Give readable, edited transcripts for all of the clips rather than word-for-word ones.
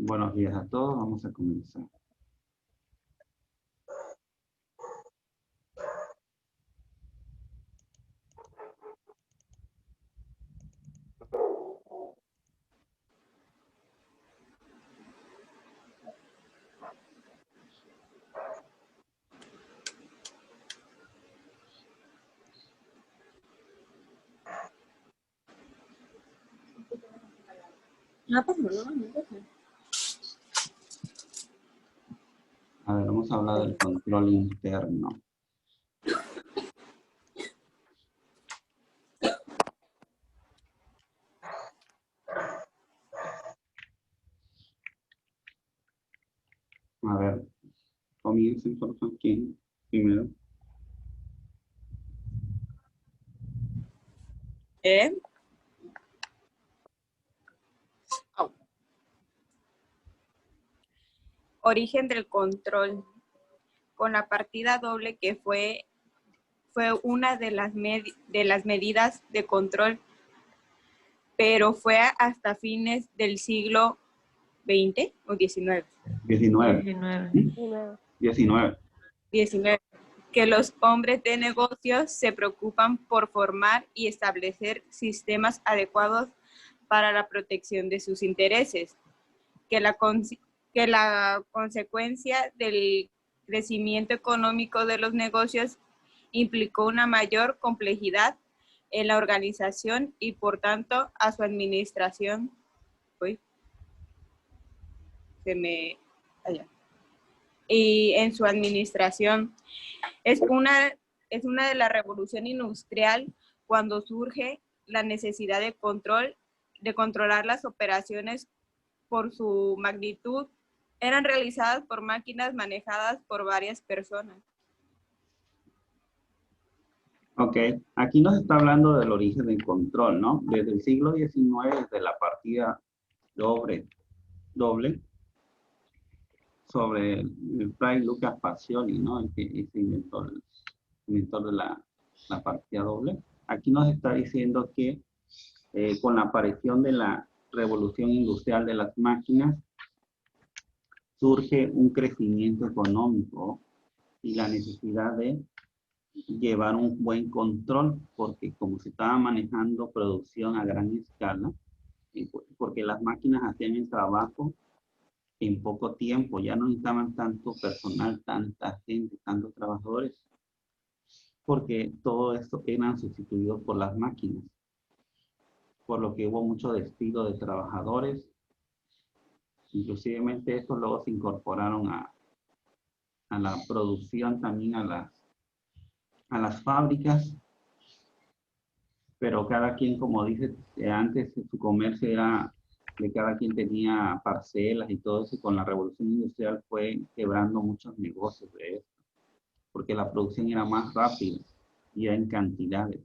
Buenos días a todos, vamos a comenzar. A ver, vamos a hablar del control interno. A ver, comiencen por favor, ¿quién primero? Origen del control. Con la partida doble que fue una de las medidas de control, pero fue hasta fines del siglo XX o XIX. 19. Que los hombres de negocios se preocupan por formar y establecer sistemas adecuados para la protección de sus intereses, que la consecuencia del crecimiento económico de los negocios implicó una mayor complejidad en la organización y por tanto a su administración. Y en su administración es una de la revolución industrial cuando surge la necesidad de controlar las operaciones por su magnitud, eran realizadas por máquinas manejadas por varias personas. Ok, aquí nos está hablando del origen del control, ¿no? Desde el siglo XIX, desde la partida doble sobre el Fray Lucas Pacioli, ¿no? El que se inventó el inventor de la partida doble. Aquí nos está diciendo que con la aparición de la revolución industrial de las máquinas, surge un crecimiento económico y la necesidad de llevar un buen control, porque como se estaba manejando producción a gran escala, porque las máquinas hacían el trabajo en poco tiempo, ya no necesitaban tanto personal, tanta gente, tantos trabajadores, porque todo esto eran sustituidos por las máquinas, por lo que hubo mucho despido de trabajadores. Inclusivemente estos luego se incorporaron a la producción, también a las fábricas, pero cada quien, como dice, antes su comercio era de cada quien tenía parcelas y todo eso, y con la revolución industrial fue quebrando muchos negocios de esto, porque la producción era más rápida y era en cantidades,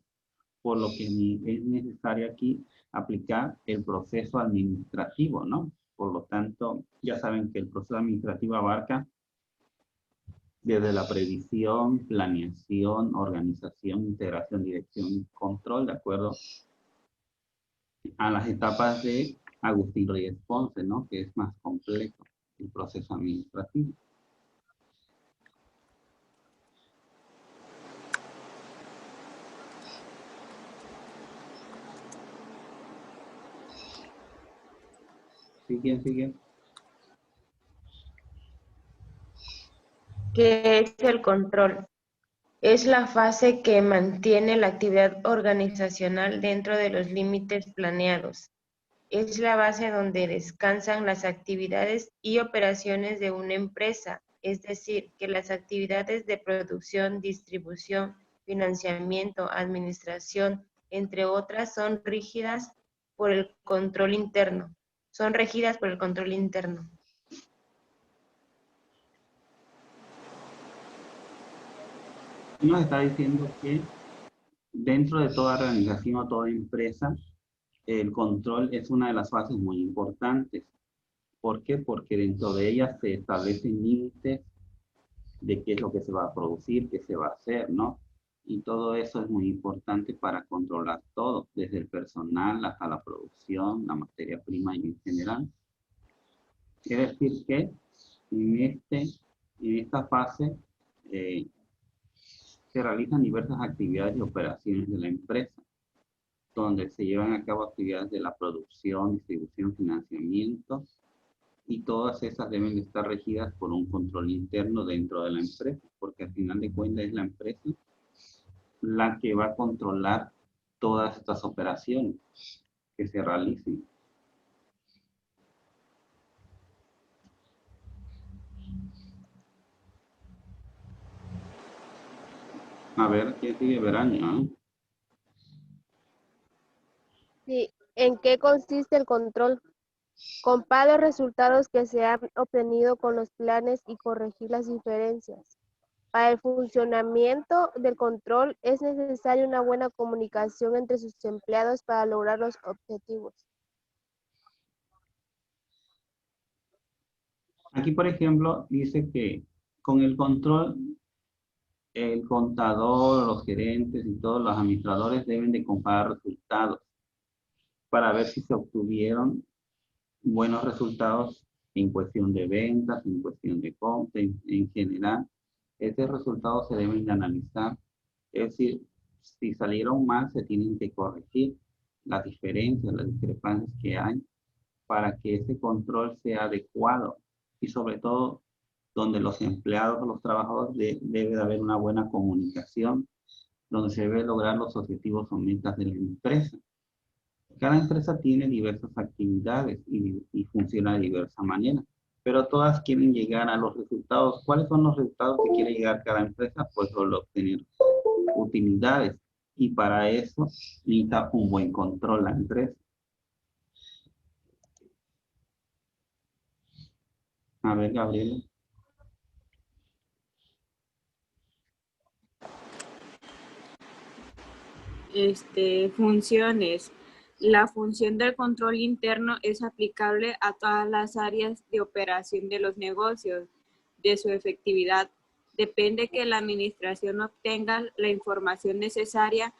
por lo que es necesario aquí aplicar el proceso administrativo, ¿no? Por lo tanto, ya saben que el proceso administrativo abarca desde la previsión, planeación, organización, integración, dirección y control, de acuerdo a las etapas de Agustín Reyes Ponce, ¿no? Que es más complejo el proceso administrativo. Sigue. ¿Qué es el control? Es la fase que mantiene la actividad organizacional dentro de los límites planeados. Es la base donde descansan las actividades y operaciones de una empresa, es decir, que las actividades de producción, distribución, financiamiento, administración, entre otras, son regidas por el control interno. Nos está diciendo que dentro de toda organización o toda empresa, el control es una de las fases muy importantes. ¿Por qué? Porque dentro de ella se establecen límites de qué es lo que se va a producir, qué se va a hacer, ¿no? Y todo eso es muy importante para controlar todo, desde el personal hasta la producción, la materia prima y en general. Quiere decir que en esta fase se realizan diversas actividades y operaciones de la empresa, donde se llevan a cabo actividades de la producción, distribución, financiamiento, y todas esas deben de estar regidas por un control interno dentro de la empresa, porque al final de cuentas es la empresa la que va a controlar todas estas operaciones que se realicen. A ver, ¿qué sigue Veraña? Sí. ¿En qué consiste el control? Compara los resultados que se han obtenido con los planes y corregir las diferencias. Para el funcionamiento del control es necesaria una buena comunicación entre sus empleados para lograr los objetivos. Aquí, por ejemplo, dice que con el control, el contador, los gerentes y todos los administradores deben de comparar resultados para ver si se obtuvieron buenos resultados en cuestión de ventas, en cuestión de compra, en general. Estos resultados se deben de analizar. Es decir, si salieron mal, se tienen que corregir las diferencias, las discrepancias que hay para que ese control sea adecuado y sobre todo donde los empleados o los trabajadores debe de haber una buena comunicación, donde se debe lograr los objetivos o metas de la empresa. Cada empresa tiene diversas actividades y funciona de diversa manera, pero todas quieren llegar a los resultados. ¿Cuáles son los resultados que quiere llegar cada empresa? Pues solo obtener utilidades, y para eso necesita un buen control la empresa. A ver, Gabriela. Funciones. La función del control interno es aplicable a todas las áreas de operación de los negocios. De su efectividad depende que la administración obtenga la información necesaria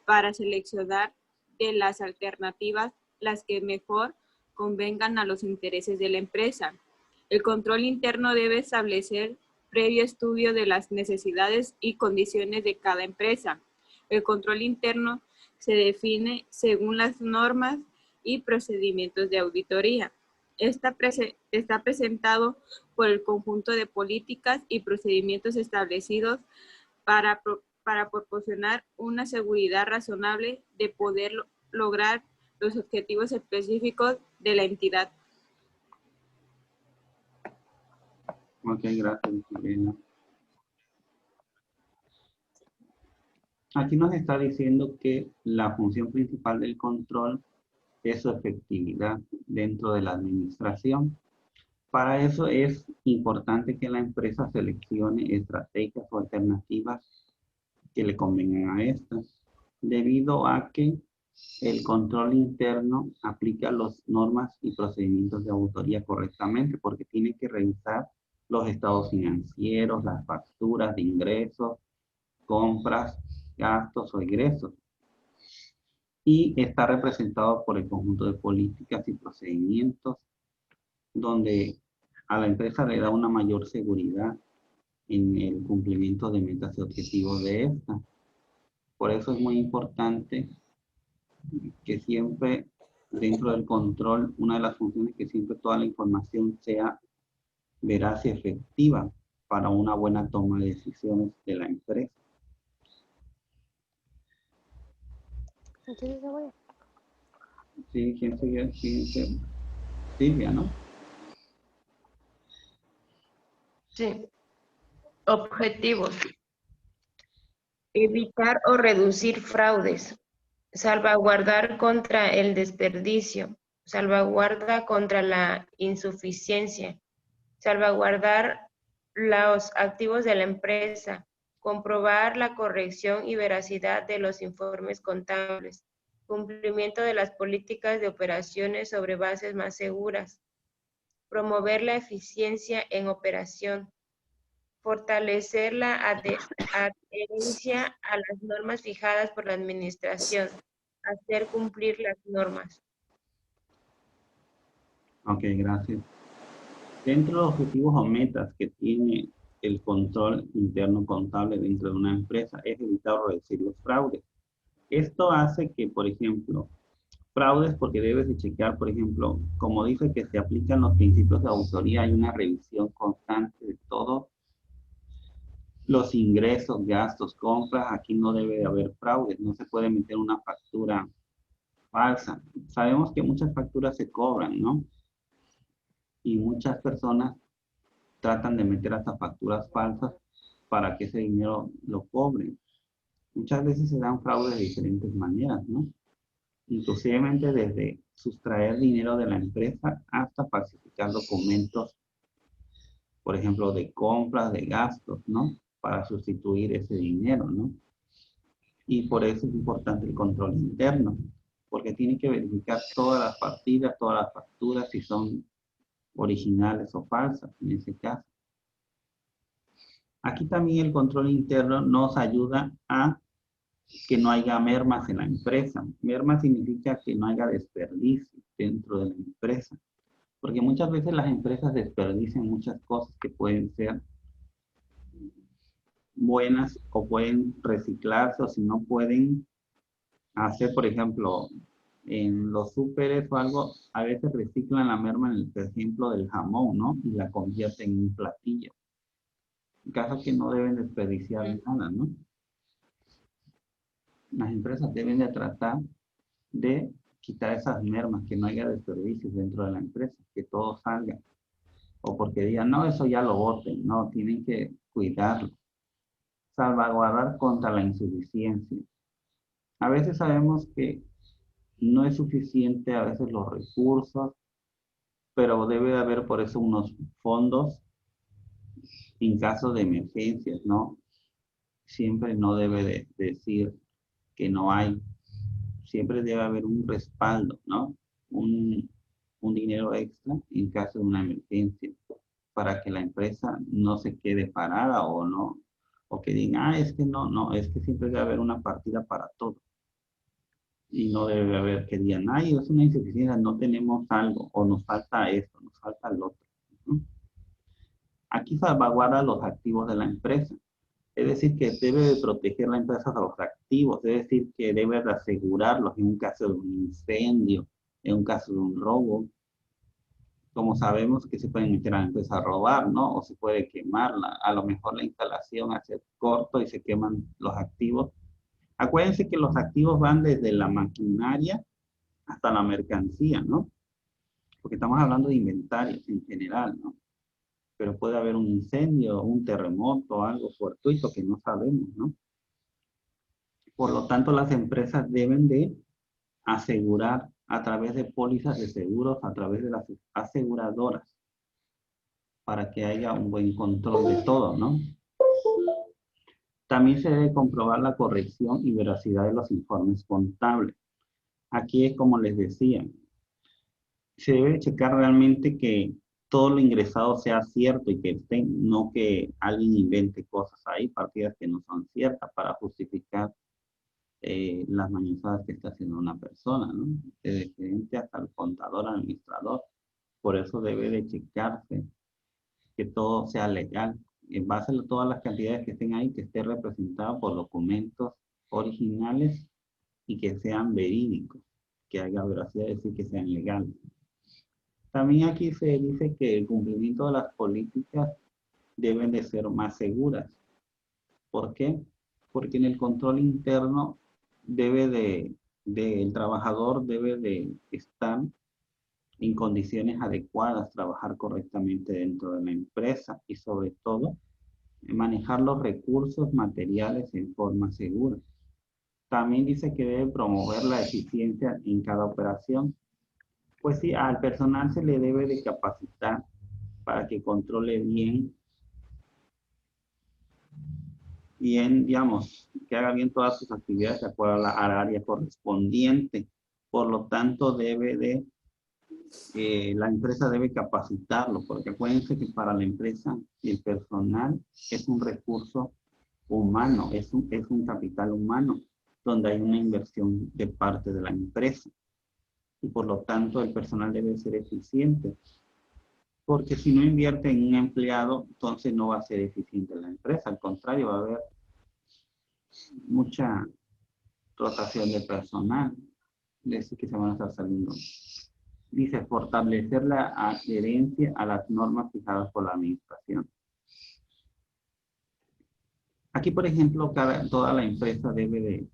para seleccionar de las alternativas las que mejor convengan a los intereses de la empresa. El control interno debe establecer previo estudio de las necesidades y condiciones de cada empresa. El control interno se define según las normas y procedimientos de auditoría. Está presentado por el conjunto de políticas y procedimientos establecidos para proporcionar una seguridad razonable de poder lograr los objetivos específicos de la entidad. Ok, gracias, Gabriela. Aquí nos está diciendo que la función principal del control es su efectividad dentro de la administración. Para eso es importante que la empresa seleccione estrategias o alternativas que le convengan a esta, debido a que el control interno aplica las normas y procedimientos de auditoría correctamente, porque tiene que revisar los estados financieros, las facturas de ingresos, compras, gastos o ingresos. Y está representado por el conjunto de políticas y procedimientos donde a la empresa le da una mayor seguridad en el cumplimiento de metas y objetivos de esta. Por eso es muy importante que siempre dentro del control, una de las funciones es que siempre toda la información sea veraz y efectiva para una buena toma de decisiones de la empresa. Sí, ¿quién sigue? Silvia, ¿no? Sí. Objetivos. Evitar o reducir fraudes. Salvaguardar contra el desperdicio. Salvaguarda contra la insuficiencia. Salvaguardar los activos de la empresa. Comprobar la corrección y veracidad de los informes contables. Cumplimiento de las políticas de operaciones sobre bases más seguras. Promover la eficiencia en operación. Fortalecer la adherencia a las normas fijadas por la administración. Hacer cumplir las normas. Ok, gracias. Dentro de los objetivos o metas que tiene el control interno contable dentro de una empresa es evitar o reducir los fraudes. Esto hace que, por ejemplo, fraudes porque debes de checar, por ejemplo, como dice que se aplican los principios de auditoría, hay una revisión constante de todos los ingresos, gastos, compras. Aquí no debe de haber fraudes, no se puede meter una factura falsa. Sabemos que muchas facturas se cobran, ¿no? Y muchas personas tratan de meter hasta facturas falsas para que ese dinero lo cobren. Muchas veces se dan fraudes de diferentes maneras, ¿no? Inclusivemente desde sustraer dinero de la empresa hasta falsificar documentos, por ejemplo, de compras, de gastos, ¿no? Para sustituir ese dinero, ¿no? Y por eso es importante el control interno, porque tiene que verificar todas las partidas, todas las facturas, si son originales o falsas, en ese caso. Aquí también el control interno nos ayuda a que no haya mermas en la empresa. Merma significa que no haya desperdicio dentro de la empresa. Porque muchas veces las empresas desperdician muchas cosas que pueden ser buenas o pueden reciclarse, o si no pueden hacer, por ejemplo, en los súperes o algo, a veces reciclan la merma, en el, por ejemplo, del jamón, ¿no? Y la convierten en un platillo. En caso que no deben desperdiciar nada, ¿no? Las empresas deben de tratar de quitar esas mermas, que no haya desperdicios dentro de la empresa, que todo salga. O porque digan, no, eso ya lo boten. No, tienen que cuidarlo. Salvaguardar contra la insuficiencia. A veces sabemos que no es suficiente a veces los recursos, pero debe de haber por eso unos fondos en caso de emergencias, ¿no? Siempre no debe de decir que no hay. Siempre debe haber un respaldo, ¿no? Un dinero extra en caso de una emergencia, para que la empresa no se quede parada o no, o que digan, ah, es que no, es que siempre debe haber una partida para todo. Y no debe haber que digan, ay, es una insuficiencia, no tenemos algo, o nos falta esto, nos falta lo otro, ¿no? Aquí salvaguarda los activos de la empresa. Es decir, que debe de proteger la empresa de los activos, es decir, que debe de asegurarlos en un caso de un incendio, en un caso de un robo. Como sabemos que se pueden meter a la empresa a robar, ¿no? O se puede quemarla. A lo mejor la instalación hace corto y se queman los activos. Acuérdense que los activos van desde la maquinaria hasta la mercancía, ¿no? Porque estamos hablando de inventario en general, ¿no? Pero puede haber un incendio, un terremoto, algo fortuito que no sabemos, ¿no? Por lo tanto, las empresas deben de asegurar a través de pólizas de seguros, a través de las aseguradoras, para que haya un buen control de todo, ¿no? También se debe comprobar la corrección y veracidad de los informes contables. Aquí es como les decía, se debe checar realmente que todo lo ingresado sea cierto y que estén, no que alguien invente cosas ahí, partidas que no son ciertas para justificar las mañosadas que está haciendo una persona, ¿no? Desde el gerente hasta el contador, administrador. Por eso debe de checarse que todo sea legal. En base a todas las cantidades que estén ahí, que esté representado por documentos originales y que sean verídicos, que haya veracidad, es decir, que sean legales. También aquí se dice que el cumplimiento de las políticas deben de ser más seguras. ¿Por qué? Porque en el control interno el trabajador debe de estar en condiciones adecuadas, trabajar correctamente dentro de la empresa y sobre todo manejar los recursos materiales en forma segura. También dice que debe promover la eficiencia en cada operación. Pues sí, al personal se le debe de capacitar para que controle bien, digamos, que haga bien todas sus actividades de acuerdo al área correspondiente. Por lo tanto, la empresa debe capacitarlo, porque acuérdense que para la empresa el personal es un recurso humano, es un capital humano, donde hay una inversión de parte de la empresa. Y por lo tanto el personal debe ser eficiente. Porque si no invierte en un empleado, entonces no va a ser eficiente la empresa. Al contrario, va a haber mucha rotación de personal. Es decir, que se van a estar saliendo. Dice, fortalecer la adherencia a las normas fijadas por la administración. Aquí, por ejemplo, toda la empresa debe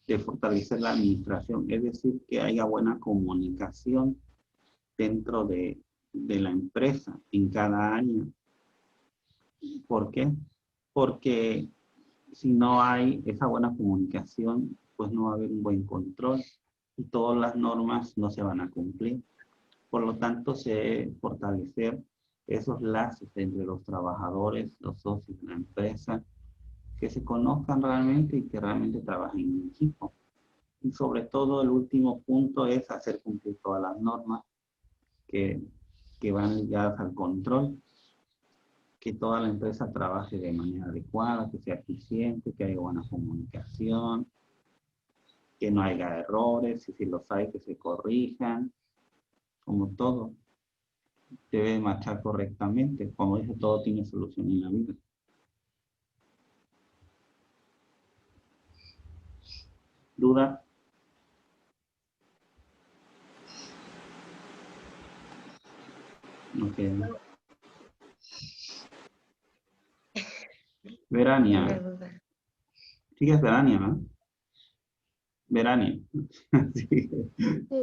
de fortalecer la administración, es decir, que haya buena comunicación dentro de la empresa en cada año. ¿Por qué? Porque si no hay esa buena comunicación, pues no va a haber un buen control y todas las normas no se van a cumplir. Por lo tanto, se debe fortalecer esos lazos entre los trabajadores, los socios de la empresa, que se conozcan realmente y que realmente trabajen en equipo. Y sobre todo, el último punto es hacer cumplir todas las normas que van ligadas al control, que toda la empresa trabaje de manera adecuada, que sea eficiente, que haya buena comunicación, que no haya errores, y si los hay, que se corrijan, como todo. Debe marchar correctamente. Como dije, todo tiene solución en la vida. ¿Duda? Ok. Verania. Sigues Verania, ¿no? Verania. Sí. Sí.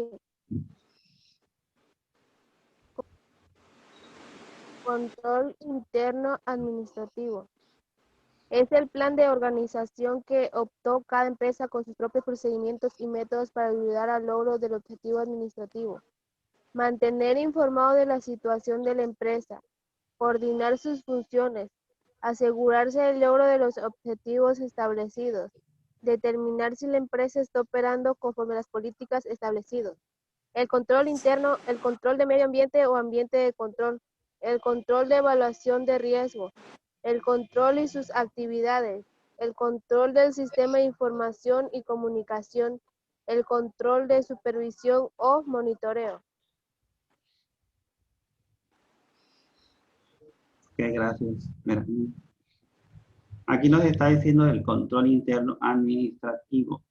Control interno administrativo. Es el plan de organización que optó cada empresa con sus propios procedimientos y métodos para ayudar al logro del objetivo administrativo. Mantener informado de la situación de la empresa, coordinar sus funciones, asegurarse del logro de los objetivos establecidos, determinar si la empresa está operando conforme a las políticas establecidas. El control interno, el control de medio ambiente o ambiente de control, el control de evaluación de riesgo, el control y sus actividades, el control del sistema de información y comunicación, el control de supervisión o monitoreo. Ok, gracias. Mira, aquí nos está diciendo del control interno administrativo,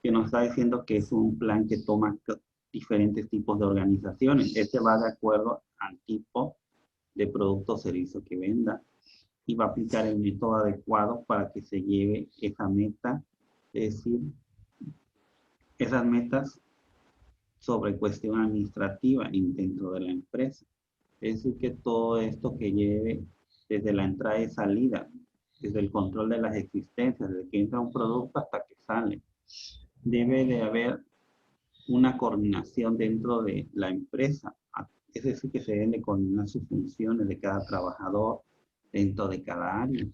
que nos está diciendo que es un plan que toma diferentes tipos de organizaciones. Este va de acuerdo al tipo de producto o servicio que venda y va a aplicar el método adecuado para que se lleve esa meta, es decir, esas metas sobre cuestión administrativa dentro de la empresa. Es decir, que todo esto que lleve desde la entrada y salida, desde el control de las existencias, desde que entra un producto hasta que sale, debe de haber una coordinación dentro de la empresa. Es decir, que se deben de coordinar sus funciones de cada trabajador dentro de cada área.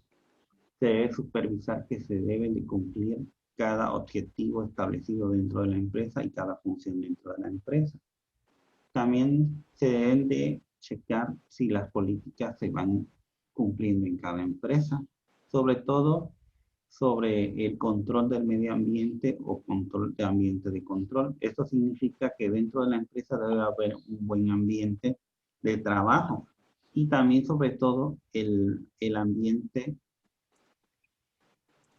Se debe supervisar que se deben de cumplir cada objetivo establecido dentro de la empresa y cada función dentro de la empresa. También se deben de checar si las políticas se van cumpliendo en cada empresa, sobre todo sobre el control del medio ambiente o control de ambiente de control. Esto significa que dentro de la empresa debe haber un buen ambiente de trabajo y también sobre todo el ambiente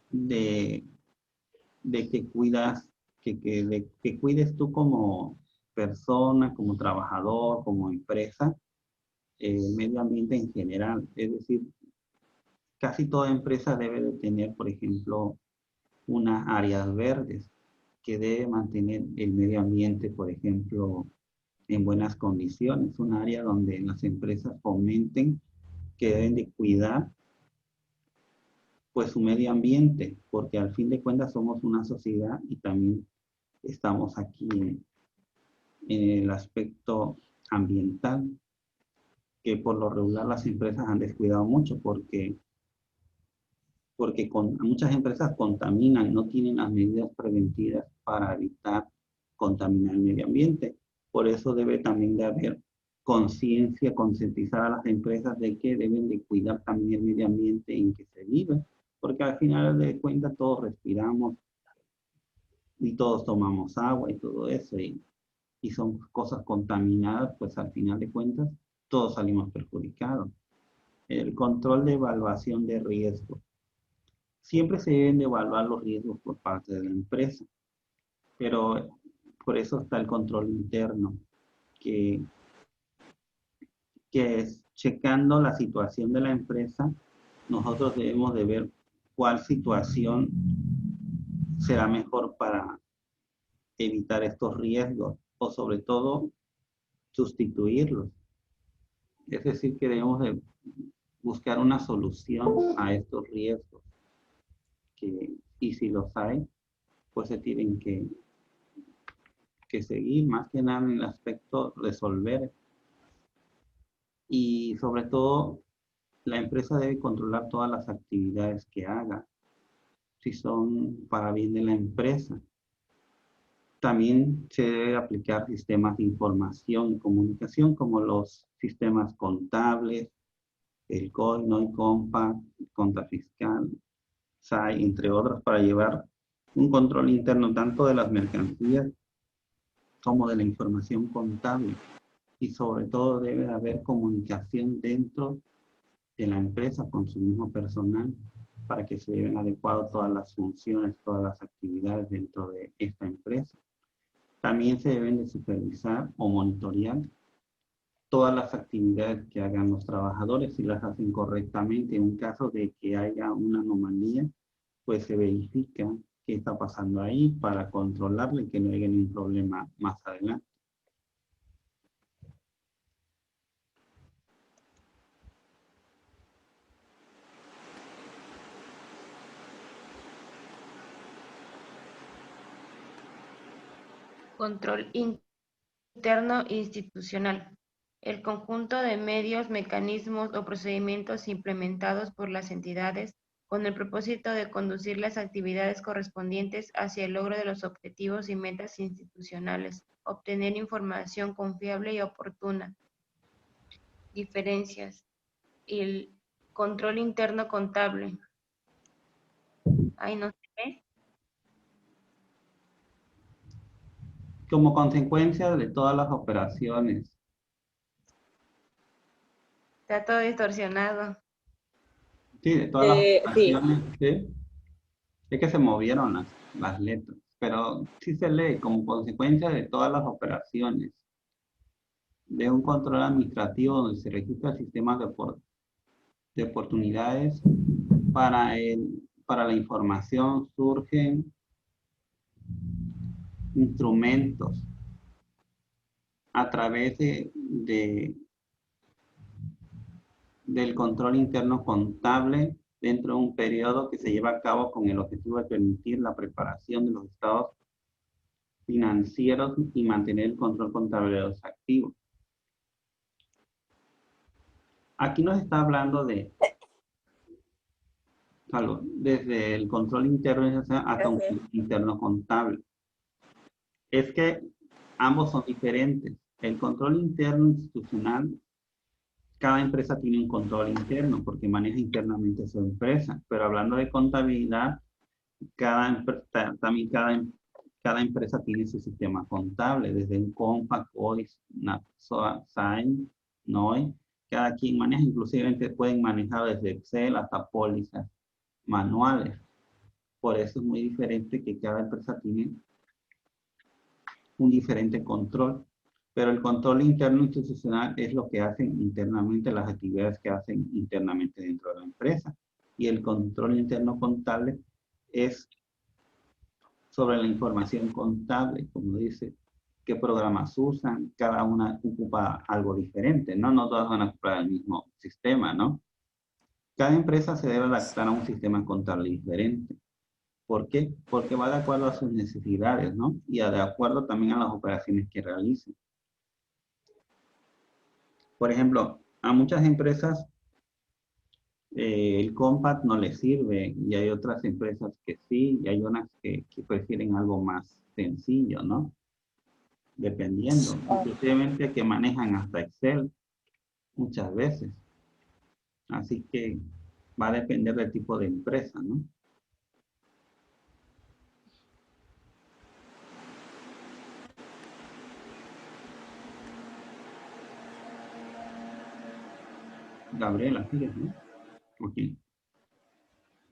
de que cuidas, que cuides tú como persona, como trabajador, como empresa, el medio ambiente en general. Es decir, casi toda empresa debe de tener, por ejemplo, unas áreas verdes que debe mantener el medio ambiente, por ejemplo, en buenas condiciones. Un área donde las empresas fomenten que deben de cuidar pues su medio ambiente, porque al fin de cuentas somos una sociedad y también estamos aquí en el aspecto ambiental, que por lo regular las empresas han descuidado mucho porque muchas empresas contaminan, no tienen las medidas preventivas para evitar contaminar el medio ambiente. Por eso debe también de haber conciencia, concientizar a las empresas de que deben de cuidar también el medio ambiente en que se vive, porque al final de cuentas todos respiramos y todos tomamos agua y todo eso, y son cosas contaminadas, pues al final de cuentas todos salimos perjudicados. El control de evaluación de riesgo. Siempre se deben de evaluar los riesgos por parte de la empresa, pero por eso está el control interno, que es checando la situación de la empresa. Nosotros debemos de ver cuál situación será mejor para evitar estos riesgos o sobre todo sustituirlos. Es decir, que debemos de buscar una solución a estos riesgos y si los hay, pues se tienen que seguir, más que nada en el aspecto resolver. Y sobre todo, la empresa debe controlar todas las actividades que haga, si son para bien de la empresa. También se debe aplicar sistemas de información y comunicación como los sistemas contables, el COI, NOI, COMPA, Conta Fiscal, SAI, entre otros, para llevar un control interno tanto de las mercancías como de la información contable. Y sobre todo debe haber comunicación dentro de la empresa con su mismo personal para que se lleven adecuado todas las funciones, todas las actividades dentro de esta empresa. También se deben de supervisar o monitorear todas las actividades que hagan los trabajadores, si las hacen correctamente. En un caso de que haya una anomalía, pues se verifica qué está pasando ahí para controlarlo y que no haya ningún problema más adelante. Control interno institucional. El conjunto de medios, mecanismos o procedimientos implementados por las entidades con el propósito de conducir las actividades correspondientes hacia el logro de los objetivos y metas institucionales, obtener información confiable y oportuna. Diferencias. El control interno contable. Ahí no se ve. Como consecuencia de todas las operaciones. Está todo distorsionado. Sí, de todas las Sí. operaciones, ¿sí? Es que se movieron las letras, pero sí se lee como consecuencia de todas las operaciones de un control administrativo donde se registra sistemas de oportunidades para la información, surgen instrumentos a través del control interno contable dentro de un periodo que se lleva a cabo con el objetivo de permitir la preparación de los estados financieros y mantener el control contable de los activos. Aquí nos está hablando desde el control interno hasta un control interno contable. Es que ambos son diferentes. El control interno institucional, cada empresa tiene un control interno porque maneja internamente su empresa, pero hablando de contabilidad, también cada empresa tiene su sistema contable, desde un COMPA, COIS, SAIN, NOI, cada quien maneja, inclusive pueden manejar desde Excel hasta pólizas manuales. Por eso es muy diferente que cada empresa tiene un diferente control. Pero el control interno institucional es lo que hacen internamente, las actividades que hacen internamente dentro de la empresa. Y el control interno contable es sobre la información contable, como dice, qué programas usan, cada una ocupa algo diferente, ¿no? No todas van a ocupar el mismo sistema, ¿no? Cada empresa se debe adaptar a un sistema contable diferente. ¿Por qué? Porque va de acuerdo a sus necesidades, ¿no? Y de acuerdo también a las operaciones que realicen. Por ejemplo, a muchas empresas el Compact no les sirve y hay otras empresas que sí y hay unas que prefieren algo más sencillo, ¿no? Dependiendo. Inclusive que manejan hasta Excel muchas veces. Así que va a depender del tipo de empresa, ¿no? Gabriela, ¿sigues, no? Ok.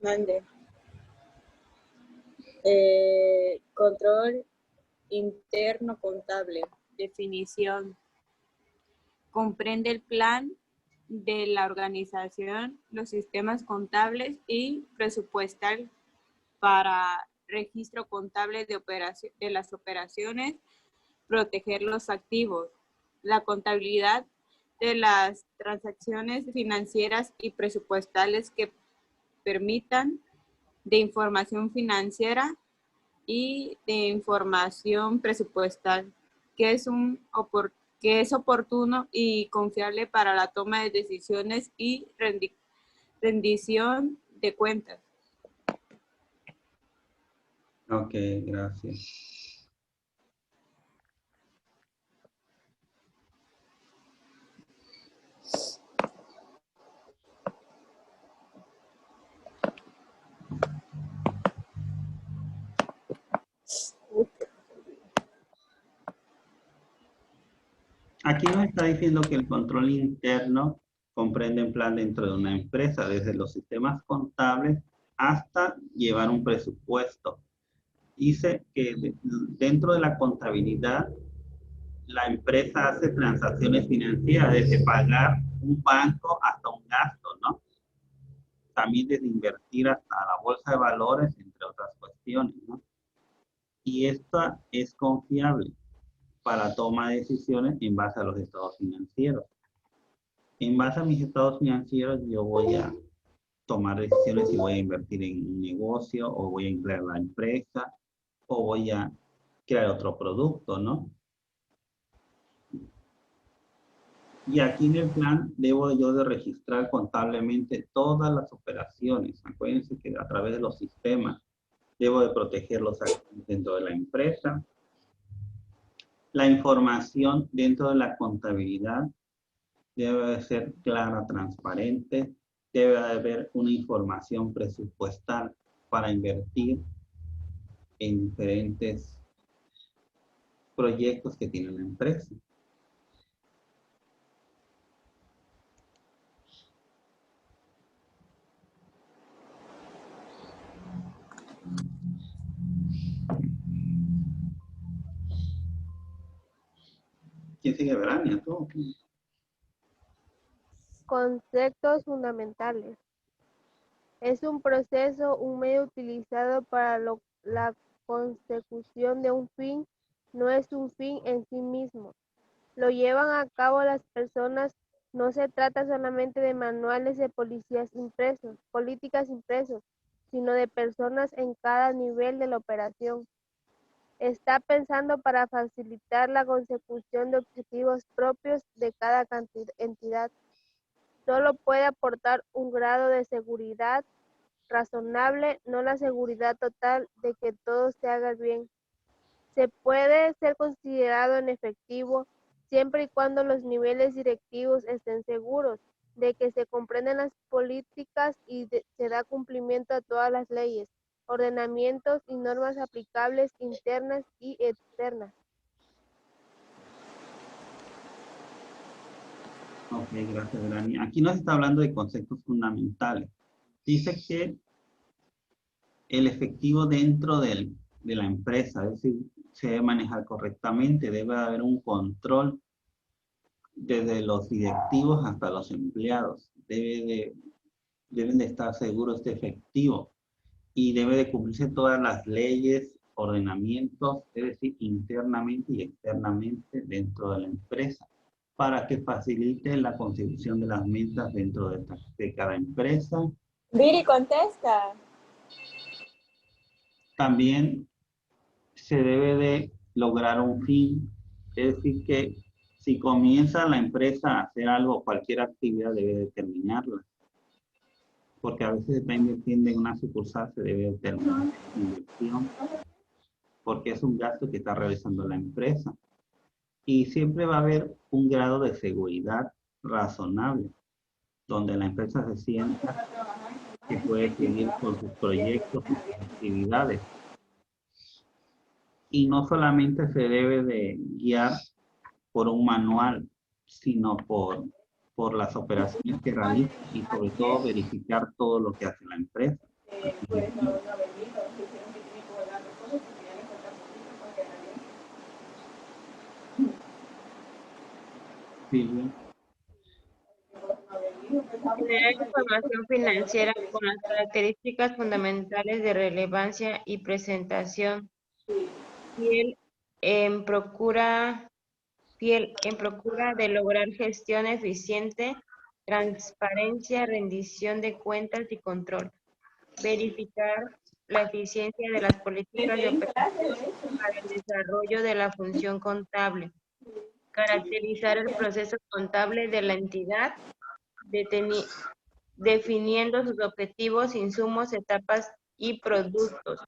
Mande. Control interno contable. Definición. Comprende el plan de la organización, los sistemas contables y presupuestal para registro contable de las operaciones, proteger los activos, la contabilidad de las transacciones financieras y presupuestales que permitan de información financiera y de información presupuestal, que es oportuno y confiable para la toma de decisiones y rendición de cuentas. Ok, gracias. Aquí nos está diciendo que el control interno comprende un plan dentro de una empresa, desde los sistemas contables hasta llevar un presupuesto. Dice que dentro de la contabilidad, la empresa hace transacciones financieras, desde pagar un banco hasta un gasto, ¿no? También desde invertir hasta la bolsa de valores, entre otras cuestiones, ¿no? Y esta es confiable para toma de decisiones en base a los estados financieros. En base a mis estados financieros, yo voy a tomar decisiones si voy a invertir en un negocio o voy a crear la empresa o voy a crear otro producto, ¿no? Y aquí en el plan debo yo de registrar contablemente todas las operaciones. Acuérdense que a través de los sistemas debo de proteger los activos dentro de la empresa. La información dentro de la contabilidad debe de ser clara, transparente. Debe de haber una información presupuestal para invertir en diferentes proyectos que tiene la empresa. ¿Quién sigue, Verania? ¿Tú? Conceptos fundamentales. Es un proceso, un medio utilizado para la consecución de un fin, no es un fin en sí mismo. Lo llevan a cabo las personas, no se trata solamente de manuales de políticas impresos, sino de personas en cada nivel de la operación. Está pensando para facilitar la consecución de objetivos propios de cada entidad. Solo puede aportar un grado de seguridad razonable, no la seguridad total de que todo se haga bien. Se puede ser considerado en efectivo siempre y cuando los niveles directivos estén seguros de que se comprenden las políticas y se da cumplimiento a todas las leyes, ordenamientos y normas aplicables internas y externas. Ok, gracias, Verania. Aquí nos está hablando de conceptos fundamentales. Dice que el efectivo dentro de la empresa, es decir, se debe manejar correctamente, debe haber un control desde los directivos hasta los empleados. Deben de estar seguros de efectivo y debe de cumplirse todas las leyes, ordenamientos, es decir, internamente y externamente dentro de la empresa, para que facilite la consecución de las metas dentro de cada empresa. Viri, contesta. También se debe de lograr un fin, es decir, que si comienza la empresa a hacer algo, cualquier actividad debe de terminarla, porque a veces se está invirtiendo en una sucursal, se debe de terminar la inversión, porque es un gasto que está realizando la empresa. Y siempre va a haber un grado de seguridad razonable, donde la empresa se sienta que puede seguir con sus proyectos y sus actividades. Y no solamente se debe de guiar por un manual, sino por por las operaciones que realiza y sobre todo verificar todo lo que hace la empresa. Sí, Generar información financiera con las características fundamentales de relevancia y presentación. Fiel en procura de lograr gestión eficiente, transparencia, rendición de cuentas y control. Verificar la eficiencia de las políticas de operación para el desarrollo de la función contable. Caracterizar el proceso contable de la entidad, definiendo sus objetivos, insumos, etapas y productos.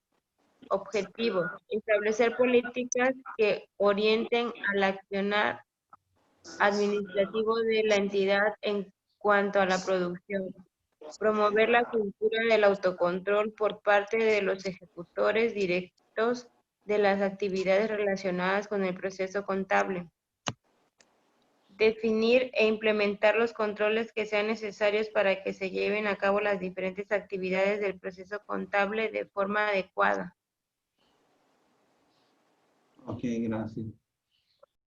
Objetivos. Establecer políticas que orienten al accionar administrativo de la entidad en cuanto a la producción. Promover la cultura del autocontrol por parte de los ejecutores directos de las actividades relacionadas con el proceso contable. Definir e implementar los controles que sean necesarios para que se lleven a cabo las diferentes actividades del proceso contable de forma adecuada. ok, gracias.